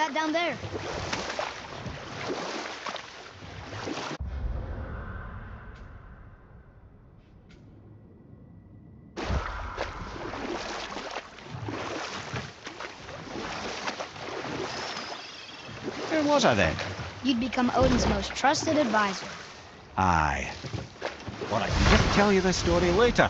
that down there? Where was I then? You'd become Odin's most trusted advisor. Aye. But I can just tell you the story later.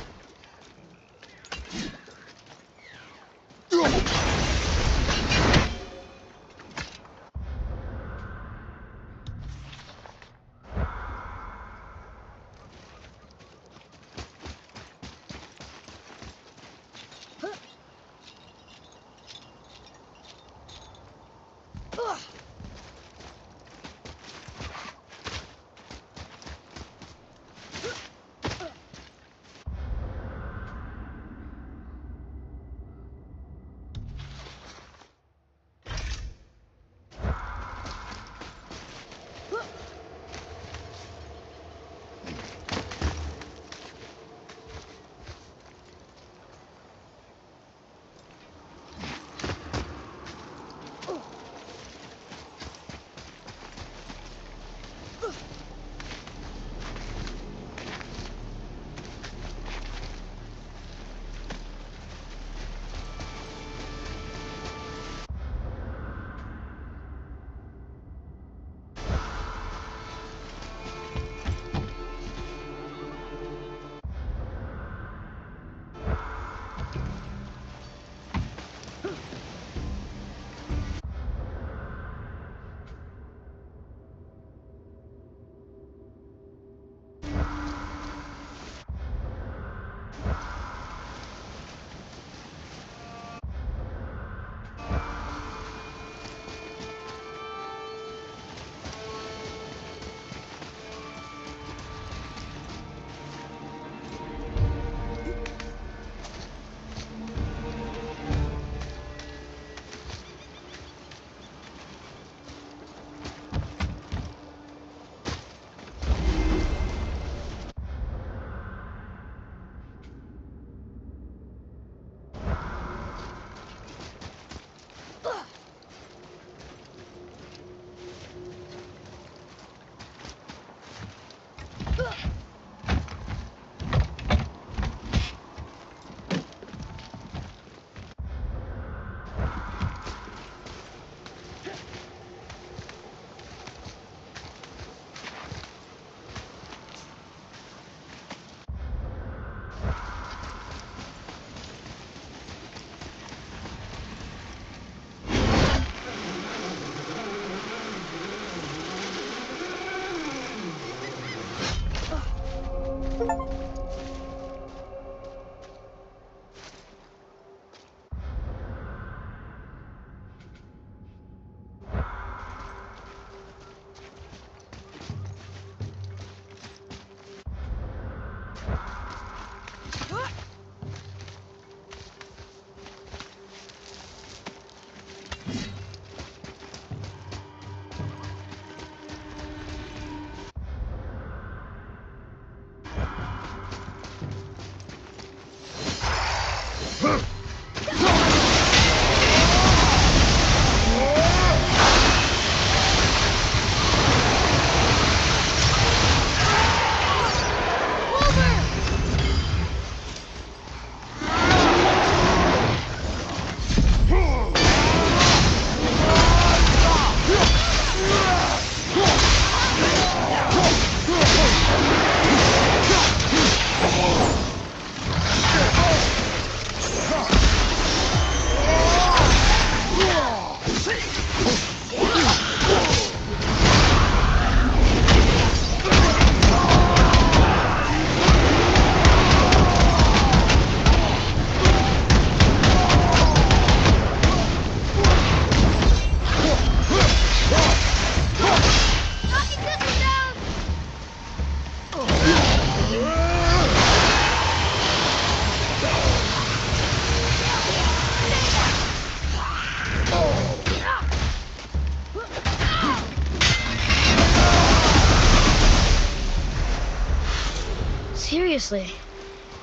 Seriously,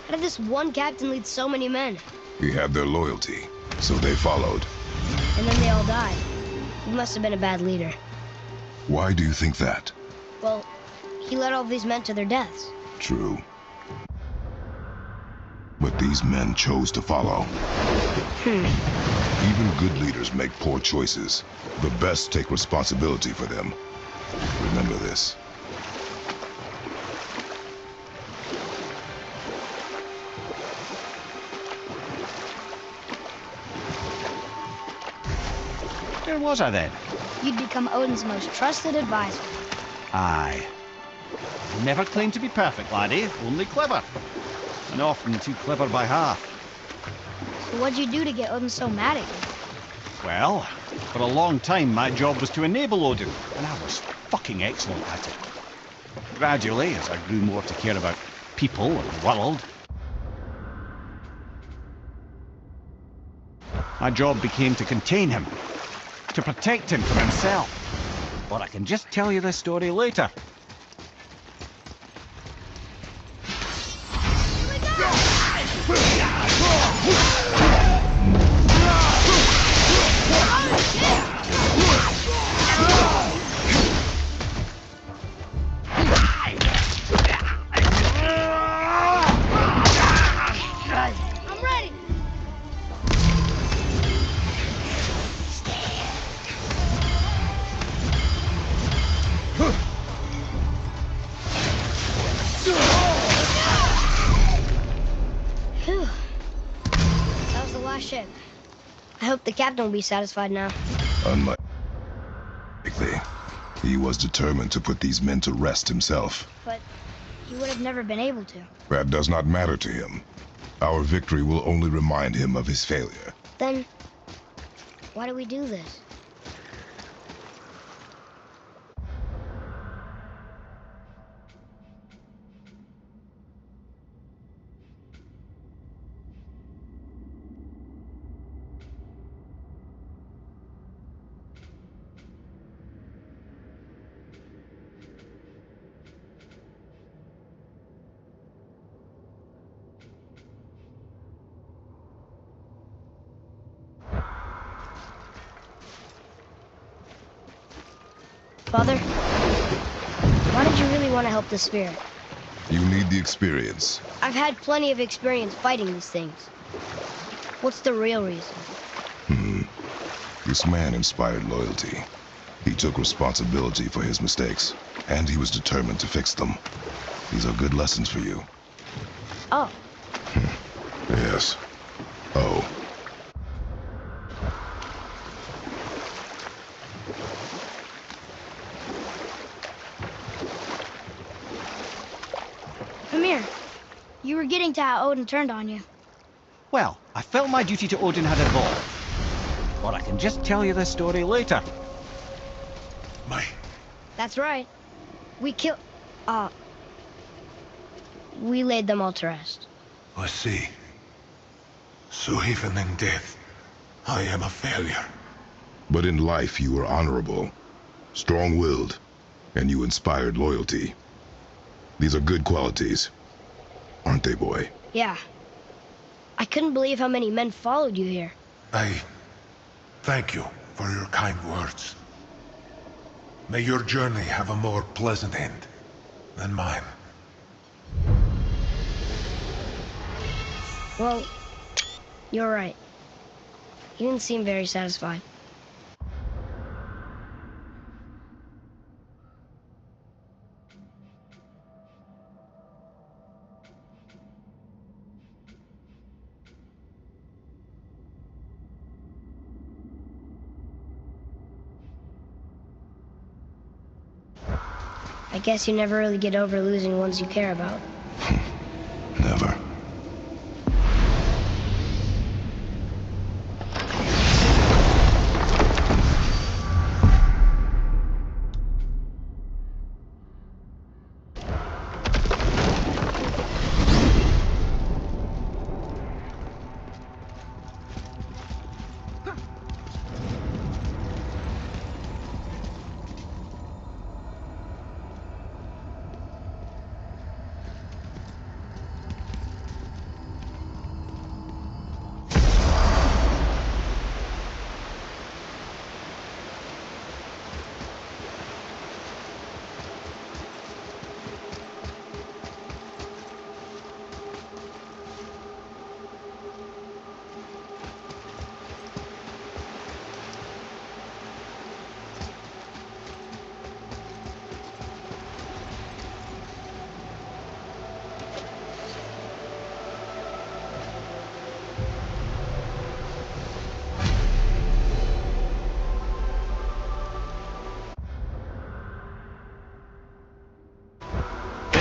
how did this one captain lead so many men? He had their loyalty, so they followed. And then they all died. He must have been a bad leader. Why do you think that? Well, he led all these men to their deaths. True. But these men chose to follow. Even good leaders make poor choices. The best take responsibility for them. Remember this. Where was I then? You'd become Odin's most trusted advisor. Aye. Never claimed to be perfect, laddie. Only clever. And often too clever by half. So what'd you do to get Odin so mad at you? Well, for a long time my job was to enable Odin, and I was fucking excellent at it. Gradually, as I grew more to care about people and the world, my job became to contain him, to protect him from himself. But I can just tell you this story later. I'm ready! Phew. That was the last ship. I hope the captain will be satisfied now. Unlikely. He was determined to put these men to rest himself. But he would have never been able to. That does not matter to him. Our victory will only remind him of his failure. Then, why do we do this? Father, why did you really want to help the spirit? You need the experience. I've had plenty of experience fighting these things. What's the real reason? This man inspired loyalty. He took responsibility for his mistakes, and he was determined to fix them. These are good lessons for you. Oh, Yes. Oh. come here. You were getting to how Odin turned on you. Well, I felt my duty to Odin had evolved. But I can just tell you this story later. That's right. We we laid them all to rest. I see. So even in death, I am a failure. But in life you were honorable, strong-willed, and you inspired loyalty. These are good qualities, aren't they, boy? Yeah. I couldn't believe how many men followed you here. I thank you for your kind words. May your journey have a more pleasant end than mine. Well, you're right. You didn't seem very satisfied. I guess you never really get over losing ones you care about. Never.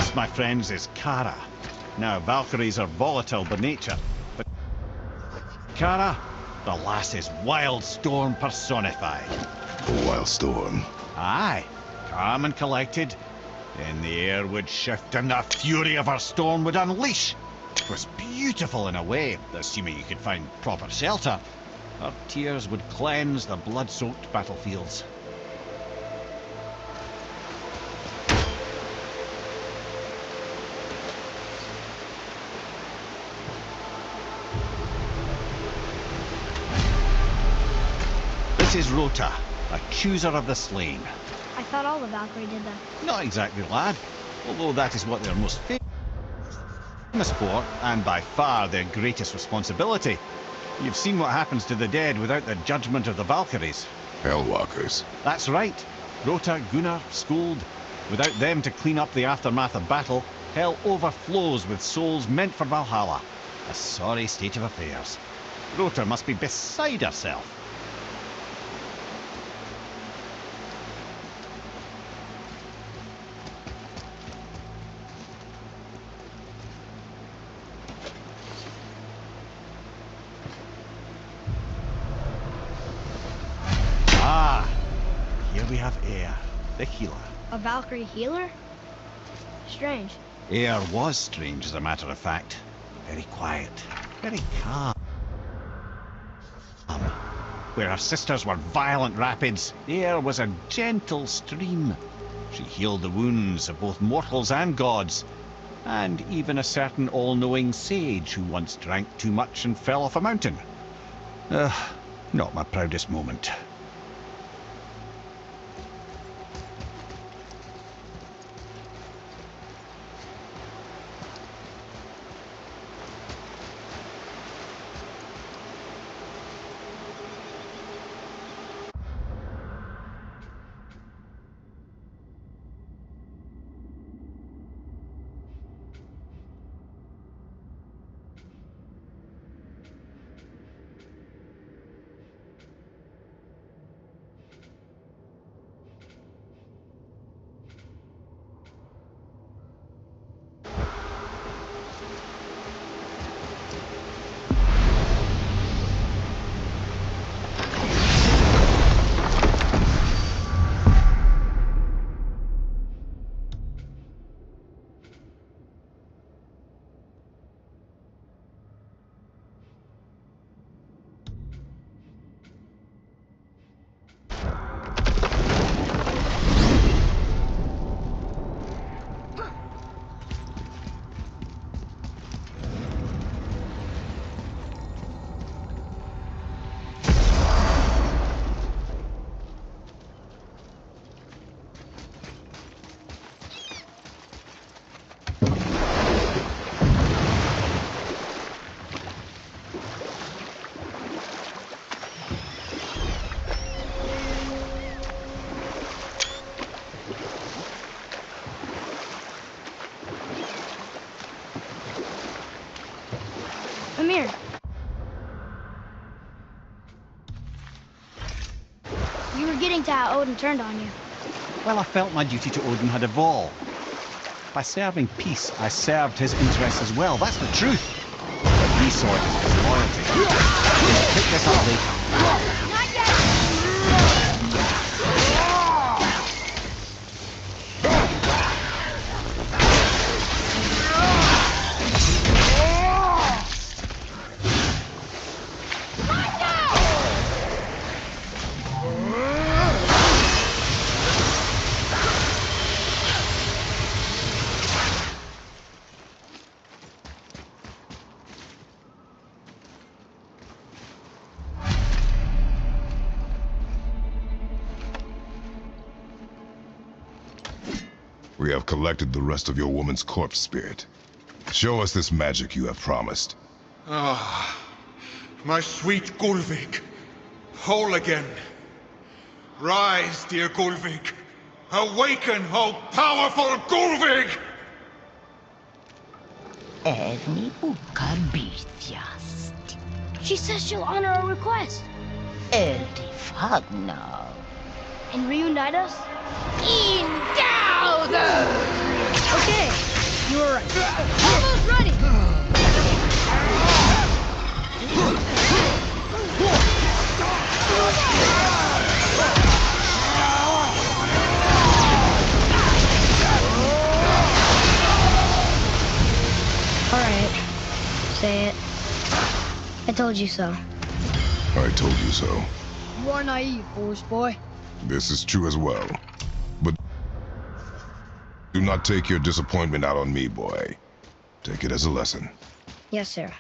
This, my friends, is Kara. Now, Valkyries are volatile by nature, but Kara, the lass's wild storm personified. A wild storm. Aye, calm and collected. Then the air would shift and the fury of her storm would unleash. It was beautiful in a way, assuming you could find proper shelter. Her tears would cleanse the blood-soaked battlefields. This is Rota, accuser of the slain. I thought all the Valkyrie did that. Not exactly, lad. Although that is what they're most famous for, and by far their greatest responsibility. You've seen what happens to the dead without the judgment of the Valkyries. Hellwalkers. That's right. Rota, Gunnar, Skuld. Without them to clean up the aftermath of battle, hell overflows with souls meant for Valhalla. A sorry state of affairs. Rota must be beside herself. Here we have Air, the healer. A Valkyrie healer? Strange. Air was strange, as a matter of fact. Very quiet, very calm. Where her sisters were violent rapids, Air was a gentle stream. She healed the wounds of both mortals and gods, and even a certain all-knowing sage who once drank too much and fell off a mountain. Not my proudest moment. Come here. You were getting to how Odin turned on you. Well, I felt my duty to Odin had evolved. By serving peace, I served his interests as well. That's the truth. But he saw it as disloyalty. We'll pick this up later. Not yet! We have collected the rest of your woman's corpse spirit. Show us this magic you have promised. Ah, my sweet Gulvik. Whole again. Rise, dear Gulvik. Awaken, O powerful Gulvik! Erni uka bytjast. She says she'll honor our request Eldi fagnar. and reunite us. Indauder! Okay, You were right. Almost ready! Alright. Say it. I told you so. I told you so. You are naive, foolish boy. This is true as well. But do not take your disappointment out on me, boy. Take it as a lesson. Yes, sir.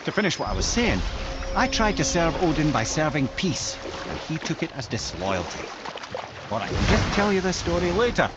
To finish what I was saying, I tried to serve Odin by serving peace, and he took it as disloyalty. But I can just tell you the story later.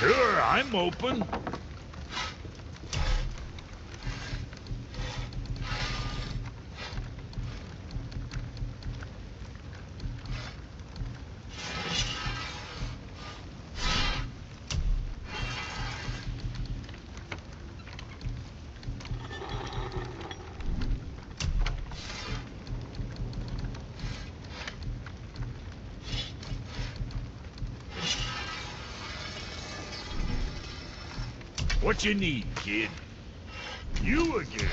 Sure, I'm open. What you need, kid? You again.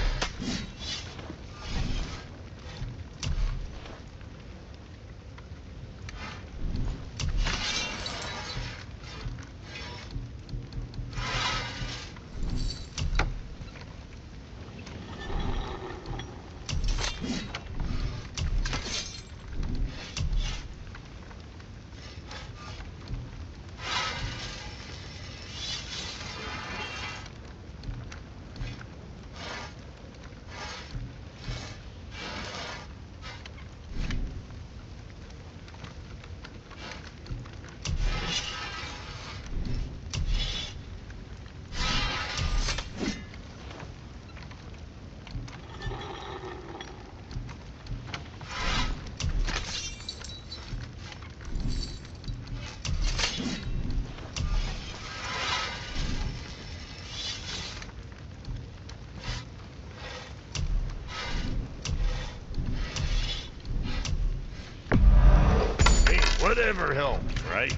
Whatever helps, right?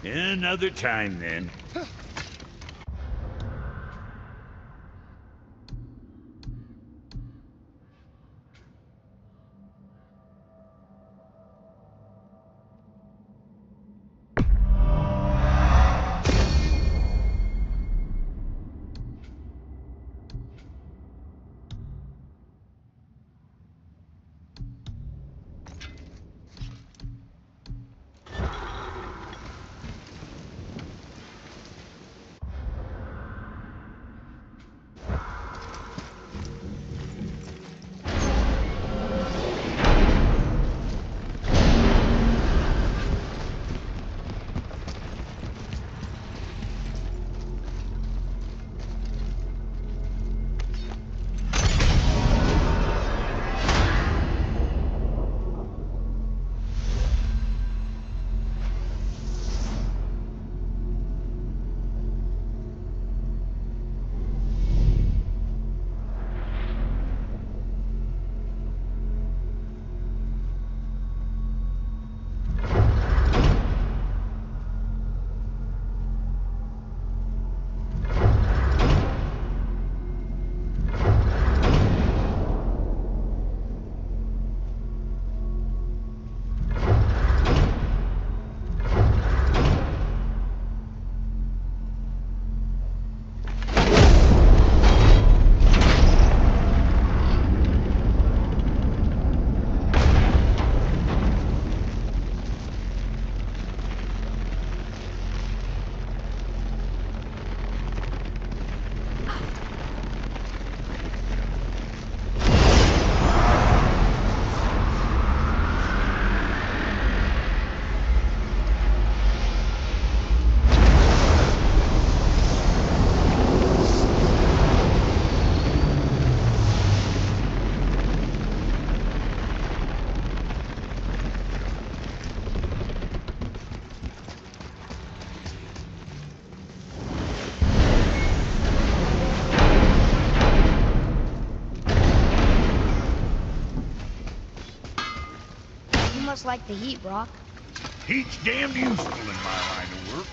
Another time, then. must like the heat, Brock. Heat's damned useful in my line of work.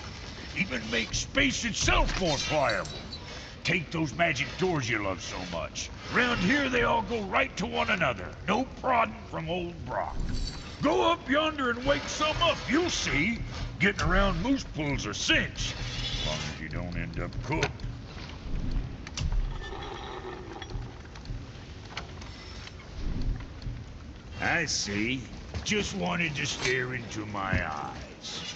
Even makes space itself more pliable. Take those magic doors you love so much. Round here they all go right to one another. No prodding from old Brock. Go up yonder and wake some up, you'll see. Getting around moose pools are cinch. As long as you don't end up cooked. I see. Just wanted to stare into my eyes.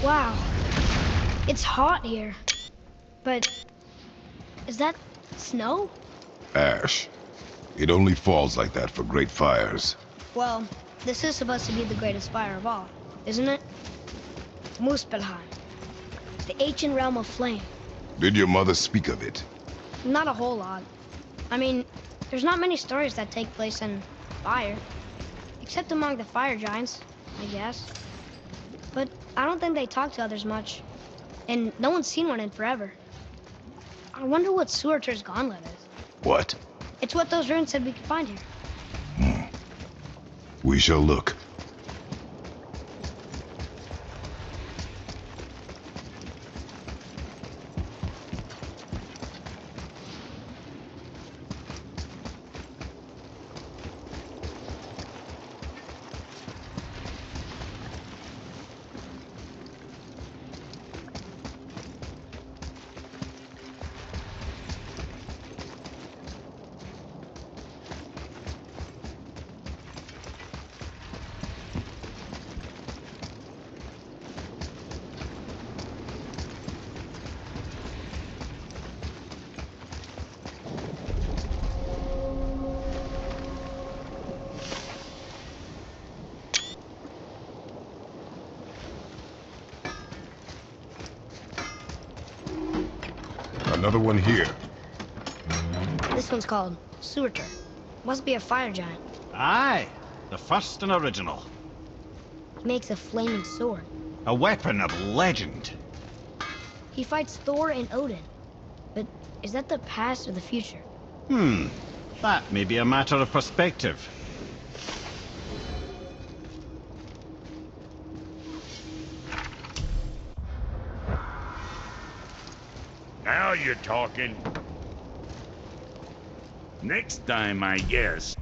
Wow. It's hot here. But is that snow? Ash. It only falls like that for great fires. Well, this is supposed to be the greatest fire of all, isn't it? Muspelheim. The ancient realm of flame. Did your mother speak of it? Not a whole lot. I mean, there's not many stories that take place in fire. Except among the fire giants, I guess. But I don't think they talk to others much. And no one's seen one in forever. I wonder what Surtur's gauntlet is. What? It's what those runes said we could find here. We shall look. Another one here. This one's called Surtur. Must be a fire giant. Aye, the first and original. He makes a flaming sword. A weapon of legend. He fights Thor and Odin. But is that the past or the future? That may be a matter of perspective. Now you're talking. Next time, I guess.